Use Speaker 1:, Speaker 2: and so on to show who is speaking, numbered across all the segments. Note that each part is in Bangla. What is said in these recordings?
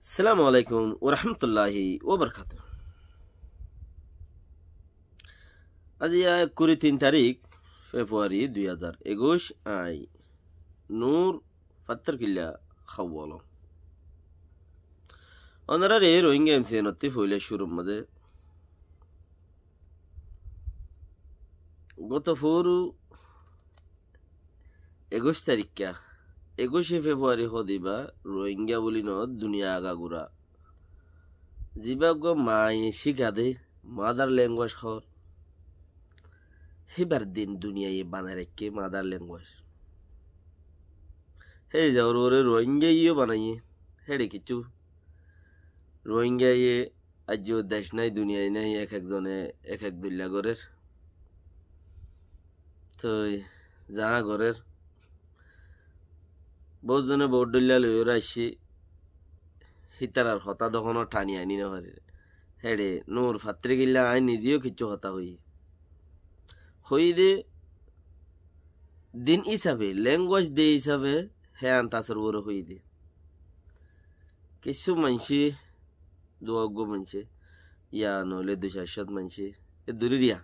Speaker 1: আসসালামু আলাইকুম ওরহমতুল্লাহি ওবরকাত। আজ 23 ফেব্রুয়ারি 2021 আই নূর ফাত্তর কিল্লা খাওয়ালো অনারারে রোহিঙ্গা এমসি নতি ফইলে শুরুর মাঝে গত ফোরু 21 তারিখা 21 ফেব্রুয়ারি হদিবা রোহিঙ্গা বলি ন দুনিয়া আগাগুড়া জিবাগ মাই শিখা দে মাদার ল্যাঙ্গুয়েজ হর হিবার দিন দুনিয়ায় বানায় রেখে মাদার ল্যাঙ্গুয়েজ হে যাওয়ার ওরে রোহিঙ্গা ইয়ে বানাইয়ে হেড়ে কিছু রোহিঙ্গা ইয়ে আজ দেশ নাই দুনিয়ায় নাই এক একজনে এক এক দুল্লা গরের তো যাহা গরের বহুত জনে বহুত দুল্লা লইর আসছি হিতার আর হতা দখনও টানি আনি না পারে হেড়ে নূর ফাত্রে গিল্লা আই নিজেও কিছু হতা হই দে দিন হিসাবে ল্যাঙ্গুয়েজ দে হিসাবে হ্যাঁ আন্তাসের ওরে হই দে কিছু মানসি দুয়াগ্য মানসি ইয়া নইলে 200 মানসি এ দূরিয়া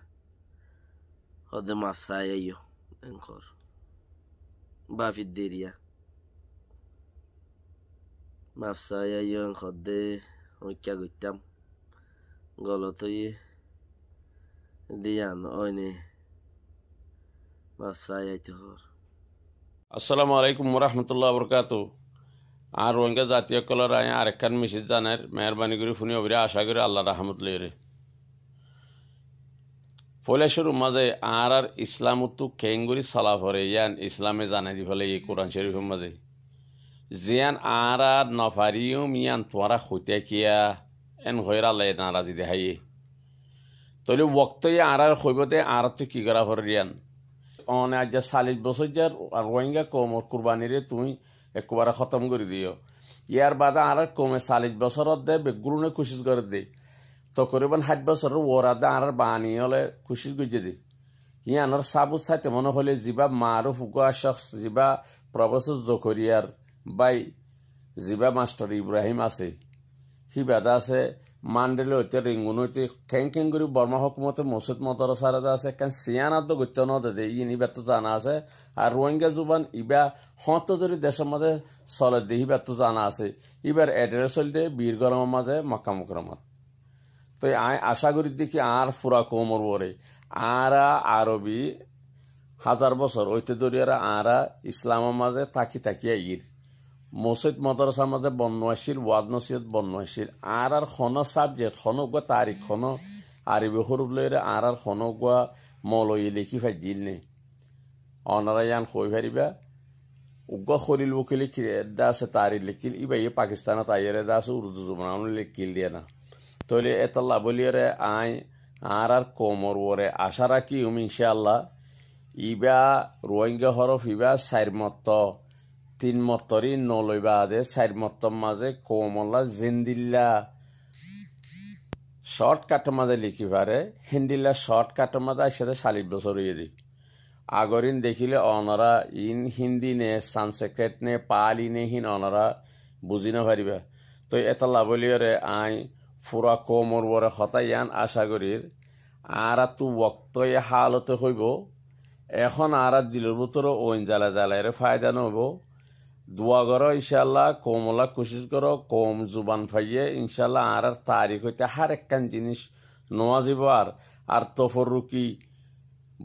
Speaker 1: হদে মাফসাই আইও এনকর বাফিদ দেরিয়া মাফসাই আইও হদে ঐক্যা গইতাম গলত দিয়ান ওইনে মাফসাই আইতে হর।
Speaker 2: আসসালামু আলাইকুম ওরহমতুল্লাহ বরকাত। আর রোহিঙ্গা জাতীয় কলার আয় আরেকখান মিশিদ জানের মেহরবানি করে ফুনি অবিরে আশা করি আল্লাহ রাহমত লইরে ফলেশ্বর মাঝে আর ইসলাম উত্তু কেঙ্গুরি সালা ফরে ইয়ান ইসলামে জানাই দি ফলে এই কোরআন শরীফের মাঝে জিয়ান আর নফারিও মিয়ান তোরা হইতে কিয়া এন হইর আল্লাহ নারাজি দেখাইয়ে তলে ওক্ত আর হইবতে আর তো কি করা ফরে ইয়ান অনে আজ 40 বছর যার রোহিঙ্গা কমর কুরবানিরে তুমি একবারে খতম করে দিও ইয়ার বাদে আর কমে 40 বছরত দে বেগুনে কোশিশ করে দে তকরিবান 60 বছর ওরা দে আর বানি হলে কোশিশ গুজে দে ইয়ানোর সাবুত সাইতে মনে হলে জিবা মারুফ উগা শখস জিবা প্রফেসর জকরিয়ার বাই জিবা মাস্টার ইব্রাহিম আছে হিবাদা আছে মান্ডেলে হইতে রিঙ্গুন হইতে খেং করে বর্মা হকুমতে মসজিদ মদরসারে আছে কেন সিয়ানার তো গত্য নদে ইন ইবার তো জানা আছে আর রোহিঙ্গা জুবান ইবা হত ধরে দেশের মাঝে চলে দিয়ে ইবার তো জানা আছে ইবার এড্রেস চলতে বীর গরমের মাঝে মক্কা মুকরমত তো আই আশা করি দেখি আর ফুরা কোমর বরে আর আরবি 1000 বছর ওইতে ধরিয়ারা আর ইসলামের মাঝে তাকিয়া ইর মসজিদ মদরসার মাঝে বন্যশীল ওয়াদ নসিহত বন্যশীল আর খন সাবজেক্ট খনগুয়া তারিখ খন আরবি হরুপ লইরে আর খনগুয়া মলই লিখি ফাইজিল নে অনারা ইয়ান হই ফারিবা উগ্র খলিল বকিল দাসে তারিখ লিখিল ইবা ইয়ে পাকিস্তানত আইরে দাসে উর্দু জুবান লিখিল দিয়ে না তৈলে এতল্লা বলিয়ারে আই আর কোমর ওরে আশা রাখি ইনশাআল্লাহ ইবা রোহিঙ্গা হরফ ইবা 4 মত 3 মতরি নলইবা আদে 4 মতর মাঝে কোমলা জিন্দিল্লা শর্টকাটের মাঝে লিখি পারে হিন্দিল্লা শর্টকাটের মাঝে আসলে 40 বছর হয়ে দি আগরিন দেখিলে অনরা ইন হিন্দি নে সানসেক্রেট নে পালি নে হিন অনরা বুঝি না পারিবা তো এতলা বলিয়রে আই ফুরা কোমর বরে হতাইয়ান আশা করির আর তু বক্ত হালতে হইব এখন আর দিলের ভিতরে ওইন জ্বালা জ্বালাইরে ফায়দা নব দোয়া করো ইনশাল্লাহ কোমলা কোশিশ করো কম জুবান ফাইয়ে ইনশাল্লাহ আর তারিখ হইতে হার একখান জিনিস নোয়া যাব আর তফরুকি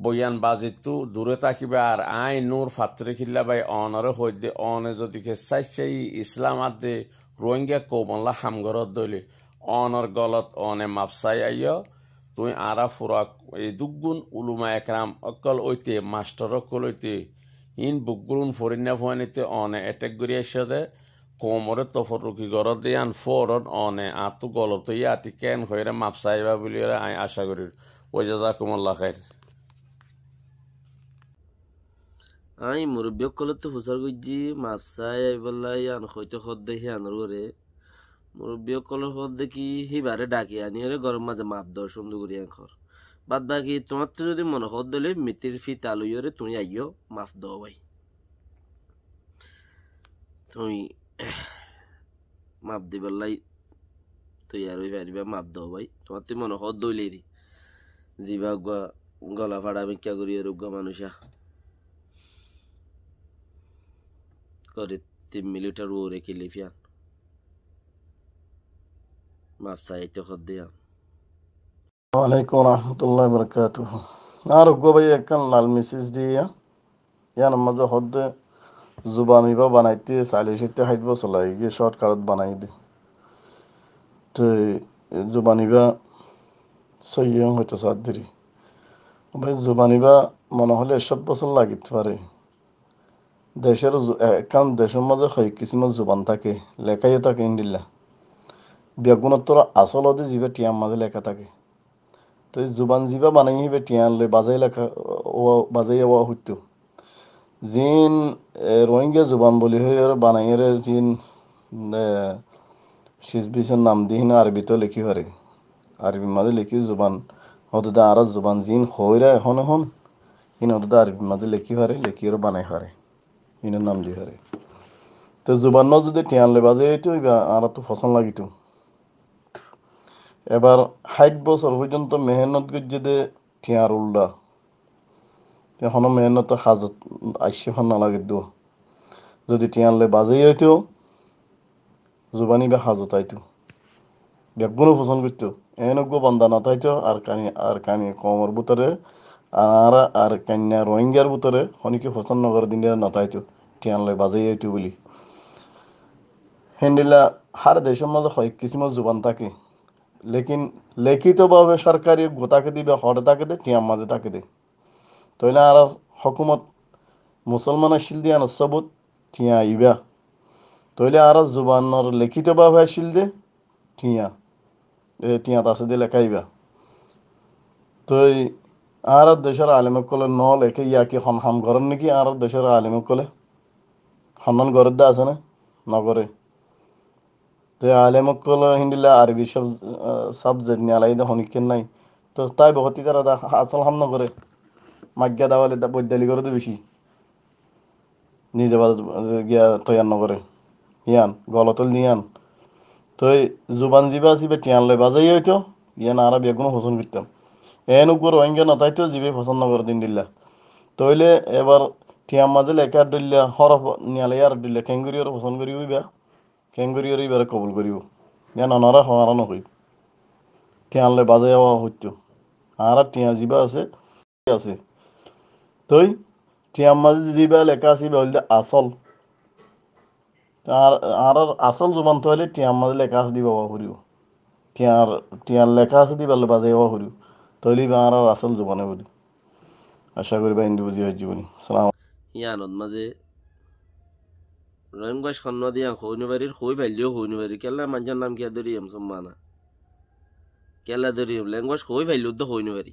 Speaker 2: বয়ান বাজিতু দূরে থাকিবে আর আই নূর ফাত্রে খিল্লা বাই অনরে হইতে অনে যদি চাই ইসলাম আদে রোহিঙ্গা কোমলা হামগরত দইলে অনর গলত অনে মাপসাই আইয় তুই আরা ফুরা এই দুগুণ উলুমা একরাম অকল ওইতে মাস্টার অকল ওইতে ইন বুকগুন ফরিনা ফোয়ানিতে অনে এটেক গড়ি আসে কোমরে তফরুকি গরত দিয়ান ফরন অনে আতু গলত ইয়াতি কেন হইরে মাপসাইবা বলি আই আশা করি ওই জাযাকুমুল্লাহ খাইর।
Speaker 1: আই মুরব্বী কলতে ফুসার গুজি মাফসাই আইবল্লাই আন হইতে খদ দেখি আনর করে মুরব্বী কলর খদ দেখি হিবারে ডাকি আনি হলে গরম মাঝে মাপ দর সুন্দর করি আনখর বাদ বাকি তোমার তো যদি মনে খদ দিলে মিতির ফি তালুইরে তুমি আইও মাফ দাও ভাই তুমি মাপ দিবাল্লাই তৈয়ার হয়ে পারিবা মাপ দাও ভাই তোমার তুই মনে হদ দইলে দি জিবা গলা ফাড়া ভিক্ষা করি রোগ্য মানুষা করে 3 মিলিটার ওরে কিলি ফিয়ান মাপ চাইতে হদ দিয়া
Speaker 3: ওয়ালাইকুম রহমতুল্লাহ বরকাতুহ আর গো ভাই একখান লাল মেসেজ দিয়া ইয়ার মাঝে হদ্দে জুবানিবা বানাইতে 40-60 চলাই গিয়ে শর্টকাট বানাই দি তো জুবানিবা সইয়ং হয়তো সাদ্দিরি ভাই জুবানিবা মনে হলে 100 বছর লাগিতে পারে দেশের একখান দেশের মাঝে হয় কিছু জুবান থাকে লেখাইও থাকে ইন্ডিল্লা বেগুণত্তর আসল হতে জিবে টিয়ার মাঝে লেখা থাকে তো জুবান জিবা বানাই হিবে টিয়ান লই বাজাই লেখা ও বাজাই ও হইতো জিন রোহিঙ্গা জুবান বলি হয়ে বানাই জিন শিসবিসের নাম দিন আরবিতে লিখি হারে আরবি মাঝে লিখি জুবান হতে আর জুবান জিন হইরা এখন এখন ইন হতে আরবি মাঝে লিখি হারে লিখি বানাই হারে ইনের নাম দি হারে তো জুবান যদি টিয়ান লই বাজে এইটো আর তো ফসল লাগিত এবার 60 বছর পর্যন্ত মেহনত গজ্জে দে টিয়ার উল্ডা এখনো মেহনত হাজত আইসে ফান নালাগে দো যদি টিয়ান লই বাজে হইতো জুবানি বা হাজত আইতো বেগুনও পছন্দ করতো এনেগো বান্দা না তাইতো আর কানি কমর ভিতরে আর কান্যা রোহিঙ্গার ভিতরে অনেকে পছন্দ নগর দিন না তাইতো টিয়ান লই বাজে হইতো বলি হেন্ডিলা হার দেশের মাঝে হয় কিছু জুবান থাকে লেকিন লিখিতভাবে সরকারি গোতাকে দিবে হরে তাকে দে টিয়ার মাঝে তাকে দে তইলে আর হকুমত মুসলমানের শিল দিয়া নসবুত টিয়া আইবা তইলে আর জুবানর লিখিতভাবে শিল দে টিয়া টিয়াত আছে দিয়ে লেখাইবা তই আর দেশের আলিমকলে ন লেখে ইয়াকে হাম করেন নাকি আর দেশের আলিমকলে সন্ধান ঘরের দা আছে না নগরে তো আলিমকলে হিন্দিলা আরবি সব সাবজেক্ট নিয়ে আলাদা হনিকেন নাই তো তাই বহুত তারা আসল হাম নগরে মাগ্যা দাওয়ালে বৈদ্যালি করে তো বেশি নিজে গিয়া তৈয়ার নগরে ইয়ান গলতল নিয়ান তো জুবান জিবা আসিবে টিয়ান লই বাজাই হইতো ইয়ান আর বেগুনো পছন্দ করতাম এন উপর রোহিঙ্গা নতাইতো জিবে পছন্দ করে দিন দিল্লা তইলে এবার টিয়ার মাঝে লেখা দিল্লা হরফ নিয়ালে আর দিল্লা কেঙ্গুরিয়র পছন্দ করি হইবা কেঙ্গুরিয়র এবারে কবুল করিব ইয়ান অনারা হওয়ারা নকই টিয়ান লই বাজাই হওয়া হইতো আর টিয়া জিবা আছে আছে তই টিয়ার মাঝে জিবা লেখা আসিবে হইলে আসল আর আসল জুবান তো হলে টিয়ার মাঝে লেখা আছে দিব করিব টিয়ার লেখা আছে দিবা বাজে হওয়া করিব তৈলি আর আসল জুবানে বলি আশা করি বা ইন্দি বুঝি হয় জীবনী সালাম
Speaker 1: ইয়ানত মাঝে রহিমগঞ্জ খন্ন দিয়া হইনবাড়ির হই ফেললেও হইনবাড়ি কেলা মানুষের নাম কিয়া ধরি এম সম্মানা কেলা ধরি ল্যাঙ্গুয়েজ হই ফেললেও তো হইনবাড়ি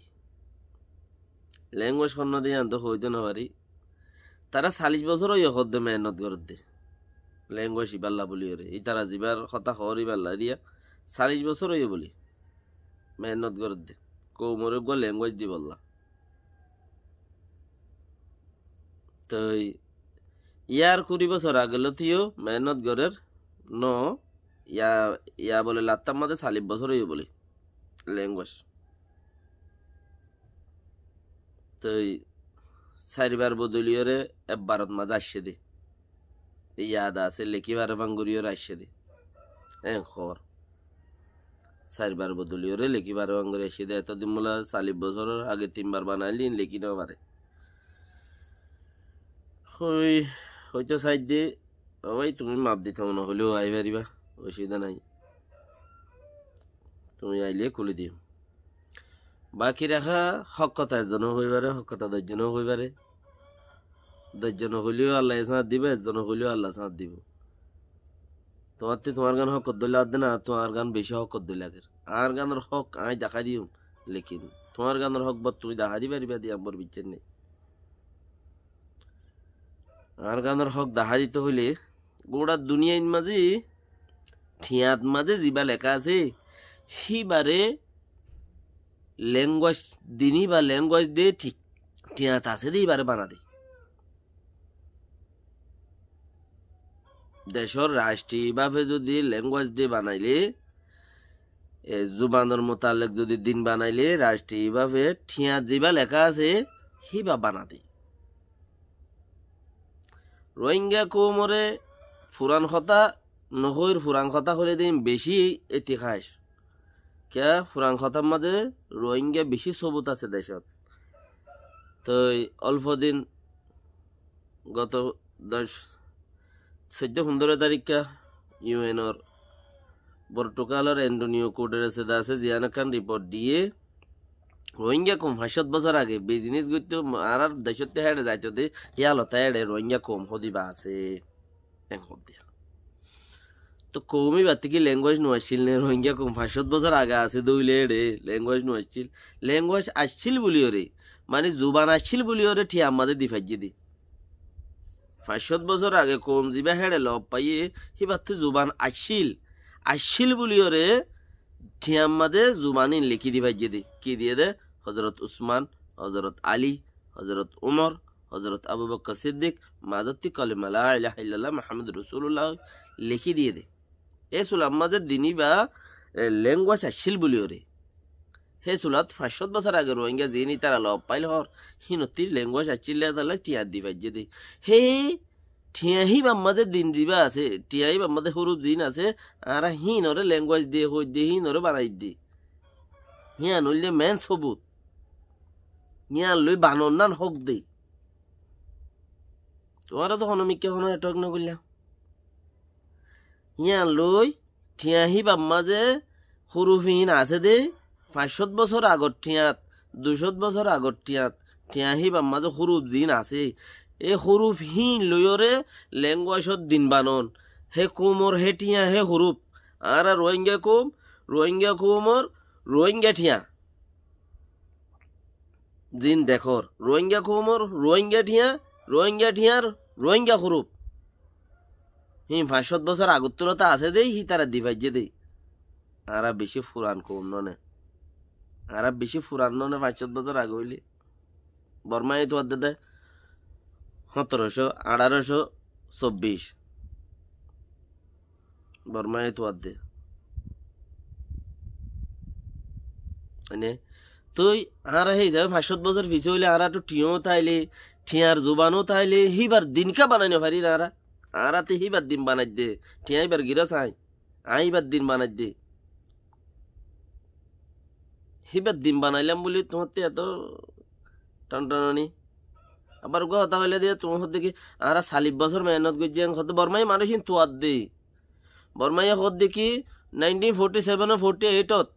Speaker 1: ল্যাঙ্গুয়েজ খন্ন দিয়া তো হইতে না পারি তারা 40 বছর ওই হদ্দে মেহনত করত দে ল্যাঙ্গুয়েজ ইবাল্লা বলি ওরে এই তারা জিবার কথা হর ইবাল্লা দিয়া 40 বছর ওই বলি মেহনত করত দে কৌমরে গো ল্যাঙ্গুয়েজ দি বললা তো ইয়ার 20 বছর আগেল থিও মেহনত গরের ন ইয়া বলে লাত্তার মধ্যে 40 বছর হয়ে বলি ল্যাঙ্গুয়েজ তো 4বার বদলিয়রে ভারত মাঝে আসছে দে ইয়াদ আছে লেখিবার ভাঙ্গুরিয়র আসছে দে খবর 4বার বদলিয়রে লেখিবার ভাঙ্গুরি আসছে দে এতদিন মোলা 40 বছর আগে 3বার বানাইলি লেখি না পারে হয়তো সাইড দিয়ে ভাই তুমি মাপ দিতে মনে হলেও আই পারিবা অসুবিধা নাই তুমি আইলে খুলে দিও বাকি রাখা হক কথা একজনও হইবারে হক কথা 10জনও হইবারে 10জন হইলেও আল্লাহ সাথ দিবে 1জন হইলেও আল্লাহ সাথ দিব তোমার গান হক দিলে আদে না তোমার গান বেশি হক দিলে আগের আর গানের হক আই দেখা দিও লেকিন তোমার গানের হক বা তুমি দেখা দিবে পারিবা দিয়ে আমার বিচ্ছেদ নেই আর গানের হক দেখা দিতে হইলে গোটা দুনিয়ার মাঝে ঠিয়াত মাঝে জিবা লেখা আছে সিবারে ল্যাঙ্গুয়েজ দিনই বা ল্যাঙ্গুয়েজ দিয়ে ঠিক ঠিয়াত আছে দিয়ে এবারে বানা দে দেশর রাষ্ট্রীয়ভাবে যদি ল্যাঙ্গুয়েজ ডে বানাইলে জুবানের মোতালেক যদি দিন বানাইলে রাষ্ট্রীয়ভাবে ঠিয়া যেবা লেখা আছে হিবা বানাতে রোহিঙ্গা কৌমরে ফুরান কথা নহৈর ফুরান কথা হলে দিন বেশি ইতিহাস কে ফুরান কথার মাঝে রোহিঙ্গা বেশি সবুত আছে দেশত তো অল্প দিন গত 14-15 তারিখা ইউএনর পর্তুগালের এন্টোনিও গুটেরেস আছে জিয়ানা খান রিপোর্ট দিয়ে রোহিঙ্গা কম 5 বছর আগে বিজনেস করতে আর দেশতে হেডে যাইতে ইয়ালতা হেডে রোহিঙ্গা কম হদিবা আছে তো কৌমি বাতি কি ল্যাঙ্গুয়েজ নোয়াছিল নে রোহিঙ্গা কম 5 বছর আগে আছে দইলে হেডে ল্যাঙ্গুয়েজ নোয়াছিল ল্যাঙ্গুয়েজ আসছিল বলিও রে মানে জুবান আসছিল বলিও রে ঠিক আমাদের দিফাইজি দি 5 বছর আগে কম জিবা হেডে লব পাইয়ে হিবাতে জুবান আসছিল বলিও রে ঠিক আমাদের জুবানি লিখি দিফাইজি দি কি দিয়ে দে হযরত উসমান হযরত আলী হযরত উমর হযরত আবু বকর সিদ্দিক মাযতি কালিমা লা ইলাহা ইল্লাল্লাহ মুহাম্মাদুর রাসূলুল্লাহ লিখি দিয়ে দে এ সুলাম মাঝে দিনই বা ল্যাঙ্গুয়েজ আসছিল বলিও রে হে সুলাত 5 বছর আগে রোহিঙ্গা যিনি তারা লব পাইল হর হিনতির ল্যাঙ্গুয়েজ আসছিল তাহলে টিয়া দিবাইজে দে হে ঠিয়াহি বাম্মাদের দিন দিবা আছে টিয়াহি বাম্মাদের হরুপ দিন আছে আর হিনরে ল্যাঙ্গুয়েজ দিয়ে হই দিয়ে হিনরে বানাই দি হিয়া নইলে মেন সবুত হিয়া লই বানর নান হক দে তোরা তো হনমিকে হন এটক ন কইলা হিয়া লই ঠিয়াহি বাম্মাজে হরুফহীন আছে দে 500 বছর আগর ঠিয়াত 200 বছর আগর টিয়াত ঠিয়াহি বাম্মাজে হরুপ জিন আছে এ হরুফহীন লইরে ল্যাঙ্গুয়েজত দিন বানন হে কুমর হে টিয়া হে হরুপ আর রোহিঙ্গা কুমর রোহিঙ্গা ঠিয়া জিন দেখর রোহিঙ্গা কুমর রোহিঙ্গা ঠিয়ার রোহিঙ্গা হরুপ হি 500 বছর আগর তুলতা আছে দেই হি তারা দিভাইজে দেই আর বেশি ফুরান কম ননে আর বেশি ফুরান ননে 500 বছর আগে হইলে বর্মায় তো আদে দেয় 1824 বর্মায় তো আদে মানে তুই আর হে যাবে 500 বছর পিছে হইলে আর একটু টিও তাইলে ঠিয়ার জুবানও তাইলে হিবার দিনকা বানাইনো পারি না আর তে হিবার দিন বানাই দে ঠিয়াইবার গিরা চাই আইবার দিন বানাই দে হিবার দিন বানাইলাম বলি তোমার এত টানটানি আবার কথা হইলে দিয়ে তোমার দেখি আর 40 বছর মেহনত করছি হত বর্মাই মানুষ তোয়ার দে বর্মাই হত দেখি 1947 48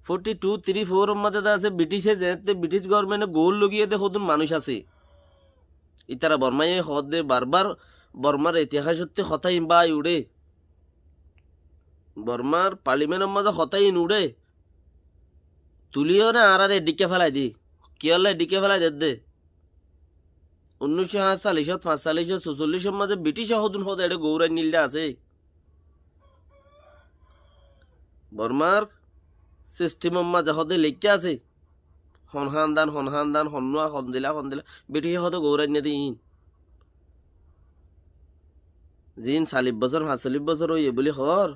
Speaker 1: 42 34 মধ্যে আছে ব্রিটিশে যেতে ব্রিটিশ গভর্নমেন্টে গোল লগিয়ে দে হতুন মানুষ আছে ইতারা বর্মাই হত দে বারবার বর্মার ইতিহাস হতে হতাই বাই উড়ে বর্মার পার্লিমেন্টের মাঝে হতাই উড়ে তুলিও না আর এদিকে ফেলাই দি কি হলে এদিকে ফেলাই দে 1947 45 46 মাঝে ব্রিটিশ হতুন হতে এটা গৌরাই নীলটা আছে বর্মার সিস্টেমের মাঝে হতে লেখা আছে হনহান দান হন্নুয়া হন্দিলা ব্রিটিশ হতে গৌরাই নিয়ে দিন জিন 40 বছর 45 বছর হইয়ে বলি হর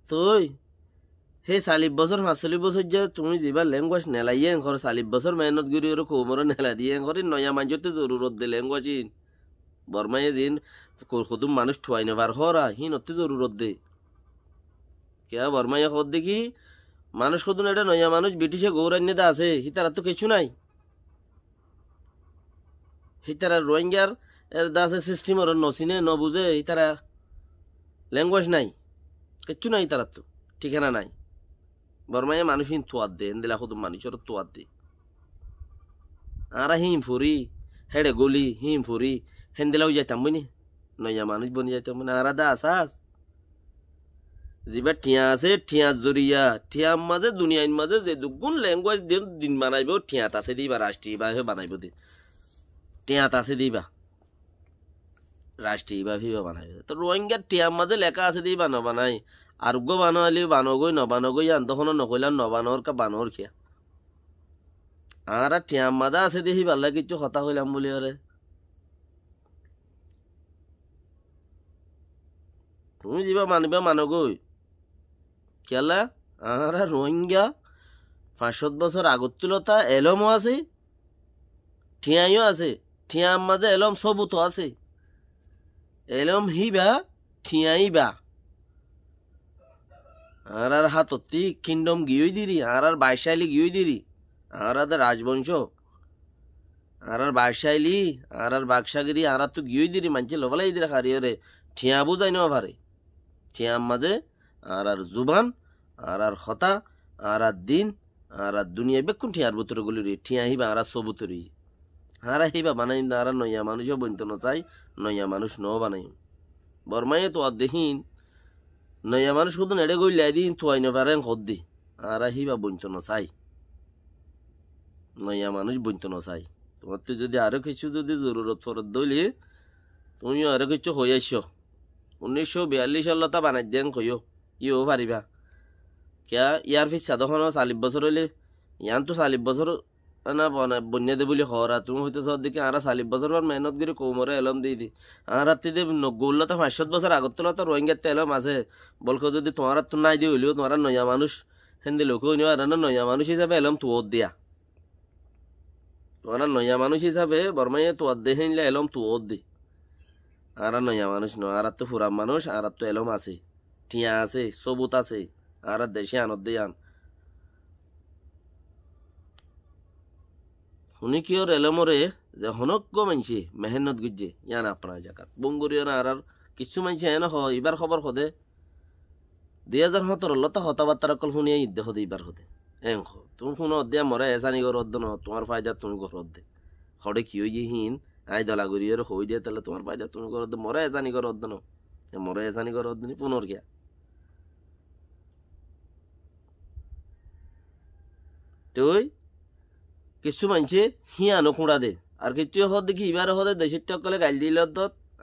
Speaker 1: তুই হে 40 বছর 45 বছর যে তুমি যাবার ল্যাঙ্গুয়েজ নেলাইয়ে ঘর 40 বছর মেহনত করি ওর কোমর নেলা দিয়ে ঘরে নয়া মাঝতে জরুরত দে ল্যাঙ্গুয়েজ বর্মায় জিন কদম মানুষ ঠুয়াই নেবার হরা হি নতে জরুরত দে কে বর্মায় হদ দেখি মানুষ কদম এটা নয়া মানুষ ব্রিটিশে গৌরান্যতা আছে হিতারা তো কিছু নাই হিতারা রোহিঙ্গার এর দাসে সিস্টেম ওর নসিনে ন বুঝে হিতারা ল্যাঙ্গুয়েজ নাই কিচ্ছু নাই তারা তো ঠিকানা নাই বর্মায় মানুষ হিন তোয়ার দে এন্দিলা কদম মানুষের তোয়ার দে আর হিম ফুরি হেডে গলি হিম ফুরি হেন্দিলাও যাইতাম বুঝনি নয়া মানুষ বনি যাইতাম মানে আর দা আসাস যিবা ঠিয়া আছে ঠিয়া জরিয়া ঠিয়া মাঝে দুনিয়ার মাঝে যে দুগুণ ল্যাঙ্গুয়েজ দিন বানাইব ঠিয়াত আছে দিবা রাষ্ট্রীয়ভাবে বানাইব দি টিয়াত আছে দিবা রাষ্ট্রীয়ভাবে বানাইব তো রোহিঙ্গার টিয়ার মাঝে লেখা আছে দিবা নবানাই আর গো বানাইলে বানগই নবানগই আন তখন নকইলাম নবানর কা বানর খিয়া আর টিয়ার মাঝে আছে দেখি ভাল কিছু কথা হইলাম বলি আরে তুমি যাবা মানিবা মানগই কেলা আরা রোহিঙ্গা 5-7 বছর আগত তুলতা এলমও আছে ঠিয়াইও আছে ঠিয়ার মাঝে এলম সবুত আছে এলম হিবা ঠিয়াইবা আর হাততি কিংডম গিয়েই দিরি আর বাইশাইলি গিয়েই দিরি আর রাজবংশ আর বাইশাইলি আর বাক্সাগিরি আর তো গিয়েই দিরি মানছে লবলাই দিরা খারি রে ঠিয়া বুঝাই নেওয়া ভারে ঠিয়ার মাঝে আর জুবান আর হতা আর দিন আর দুনিয়া বেকুন ঠিয়ার বুতর গুলি রে ঠিয়া হিবা আর সবুতরি হারা হিবা বানাই আর নয়া মানুষও বইত না চাই নয়া মানুষ ন বানাই বর্মাই তো দেহীন নয়া মানুষ শুধু নেড়ে গইলাই দিন থুয়াই না পারেন হদ্দি আর হিবা বইত না চাই নয়া মানুষ বইত না চাই তোমার তো যদি আরো কিছু যদি জরুরত ফরত দইলে তুমিও আরো কিছু হয়ে আইস 1942 সাল তা বানাই দেন কইও ইও পারিবা কিয়া ইয়ার ফিসা তখন 40 বছর হইলে ইয়ান তো 40 বছর না বন্যা দে বলে হরা তুমি হইতে সব দিকে আর 40 বছর পর মেহনত করে কোমরে এলম দিয়ে দি আর রাত্রি দে নগৌল্লা তো 5-7 বছর আগত তো তো রোহিঙ্গাতে এলম আছে বলকো যদি তোমার তো নাই দিয়ে হইলেও তোমার নয়া মানুষ হিন্দি লোক হইনি আর নয়া মানুষ হিসাবে এলম তো দিয়া তোমার নয়া মানুষ হিসাবে বর্মাইয়ে তো দে হিনলে এলম তো দি আর নয়া মানুষ ন আর তো ফুরাম মানুষ আর তো এলম আছে টিয়া আছে সবুত আছে আর দেশে আনত দিয়ে আন শুনি কিয়র এলমরে যে হনজ্ঞ মানছে মেহনত গুজে ইয়ান আপনার জায়গা বঙ্গুরিও না আর কিছু মানছে এনে হ এবার খবর হদে 2017 লতা হতাবার্তার কল শুনিয়ে ইদ্দে হদে এবার হদে এং তুমি শুনো দিয়া মরে এসানি গর অদ্দ ন তোমার ফায়দা তুমি গর অদ্দে হরে কি হয়ে হিন আই দলা গরিয়ের হই দিয়ে তাহলে তোমার ফায়দা তুমি গর অদ্দে মরে এসানি গর অদ্দ ন মরে এসানি গর অদ্দ নি পুনর গিয়া তুই কিছু মানছে হিয়ানো খুঁড়া দে আর কিছু হদ দেখি এবার হদে দেশের চকলে গাইল দিল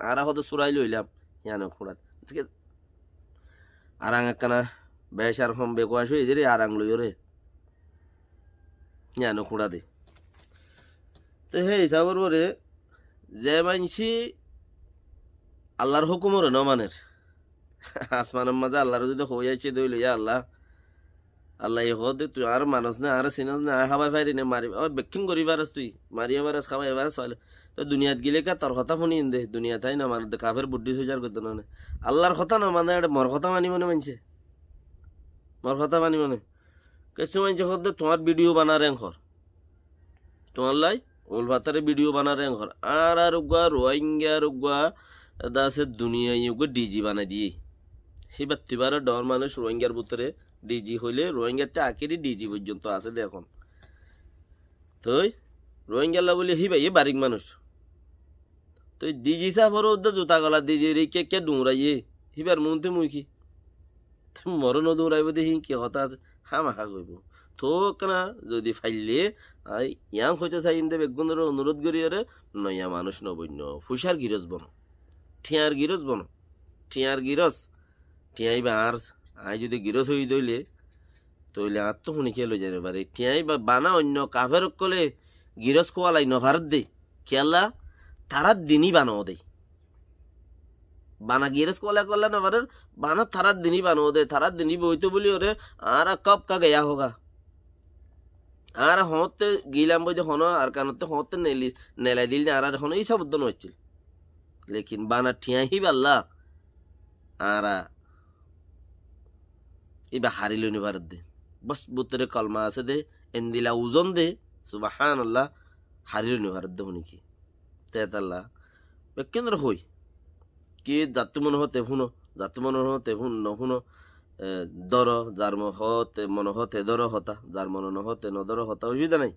Speaker 1: আর হদে চুরাই লইলাম হিয়ানো খুঁড়া আর একখানা বেসার হম বেকুয়াশ হয়ে রে আর লইও রে হিয়ানো খুঁড়া দে তো হে হিসাব করবো রে যে মানছি আল্লাহর হুকুমর ন মানের আসমানের মাঝে আল্লাহর যদি হয়ে যাচ্ছে দই লইয়া আল্লাহ আল্লাহ হদে তুই আর মানুষ না আর সিনাস না খাবাই পারি না মারি বেকিং করি বারস তুই মারিয়া বারস খাবাই বারস চলে তো দুনিয়াত গেলে কা তোর কথা শুনি দে দুনিয়া তাই না মানে কাফের বুদ্ধি হয়ে যার করতে না আল্লাহর কথা না মানে মর কথা মানি মনে মানছে মর কথা মানি মনে কিছু মানছে হদে তোমার ভিডিও বানা রেং ঘর তোমার লাই ওল ভাতারে ভিডিও বানা রেং ঘর আর উগা রোহিঙ্গা উগা দাসে দুনিয়া ইউগা ডিজি বানাই দিয়ে সেই বাত্তিবার ডর মানুষ রোহিঙ্গার ভিতরে ডিজি হইলে রোহিঙ্গাতে আখেরি ডিজি পর্যন্ত আছে এখন তো রোহিঙ্গালা বলে হি ভাই বারিক মানুষ তো ডিজি সাফর জুতা গলা দিদি রে কে কে ডুমরাইয়ে হিবার মনতে মুখি মরণ দৌড়াইব দেখি কি কথা আছে হা মাখা কইব তো কেনা যদি ফাইলে ইয়াং হইতে চাই ইন্দে বেগুনের অনুরোধ করি রে নয়া মানুষ নবন্য ফুসার গিরজ বন ঠিয়ার গিরজ বন ঠিয়ার গিরজ ঠিয়াইবা আর আই যদি গিরজ হই দইলে তইলে আর তো শুনি খেয়ে লই যাবে পারে টিয়াই বা বানা অন্য কাফের কলে গিরজ কোয়ালাই নভারত দে খেলা তারার দিনই বানাও দে বানা গিরজ কোয়ালা করলা নভারের বানা তারার দিনই বানাও দে তারার দিনই বইতো বলি ওরে আর কব কা গয়া হোগা আর হতে গিলাম বই হন আর কানতে হতে নেলাই দিল আর হন এই সব উদ্যন হচ্ছিল লেকিন বানা ঠিয়াই বাল্লা আর এবার হারিল নিবার দে বস বুতরে কলমা আছে দে এন্দিলা ওজন দে সুবাহান আল্লাহ হারিল নিবার দে শুনি কি তেতাল্লাহ কেন্দ্র হই কি যাতে মনে হতে শুনো যাতে মনে হতে শুন নশুনো দর যার হতে মনে হতে দর হতা যার মনে নহতে নদর হতা অসুবিধা নাই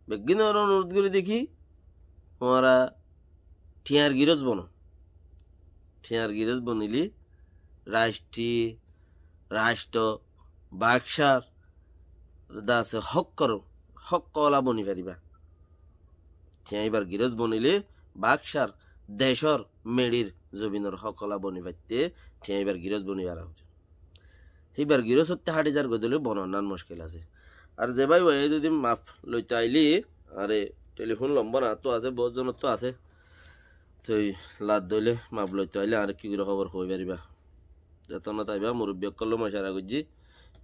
Speaker 1: বেগিন অনুরোধ করে দেখি তোমারা ঠিয়ার গিরজ বনো ঠিয়ার গিরজ বনিলি রাষ্ট্র বাক্সার দাসে হক করো হক কলা বনি পারিবা এইবার গিরজ বনিলে বাক্সার দেশর মেড়ির জমিনের হক কলা বনি পাইতে এইবার গিরজ বনিবার এইবার গিরজ হতে হাঁটি যার গদলে বনার মুশকিল আছে আর যে ভাই যদি মাফ লইতে আইলি আরে টেলিফোন লম্বা না তো আছে বহুজনের তো আছে তো লাদ দইলে মাপ লইতে আইলে আর কি করে খবর হয়ে পারিবা। যত না তাইবা মুরব্বী কল্লো মশারা গুজি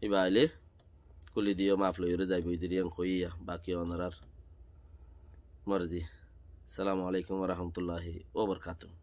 Speaker 1: ইবা আইলে কুলি দিও মাফ লইরে যাইব ইদিরিয়ান কইয়া বাকি ওনার মর্জি। আসসালামু আলাইকুম ওয়া রাহমাতুল্লাহি ওয়া বারাকাতুহু।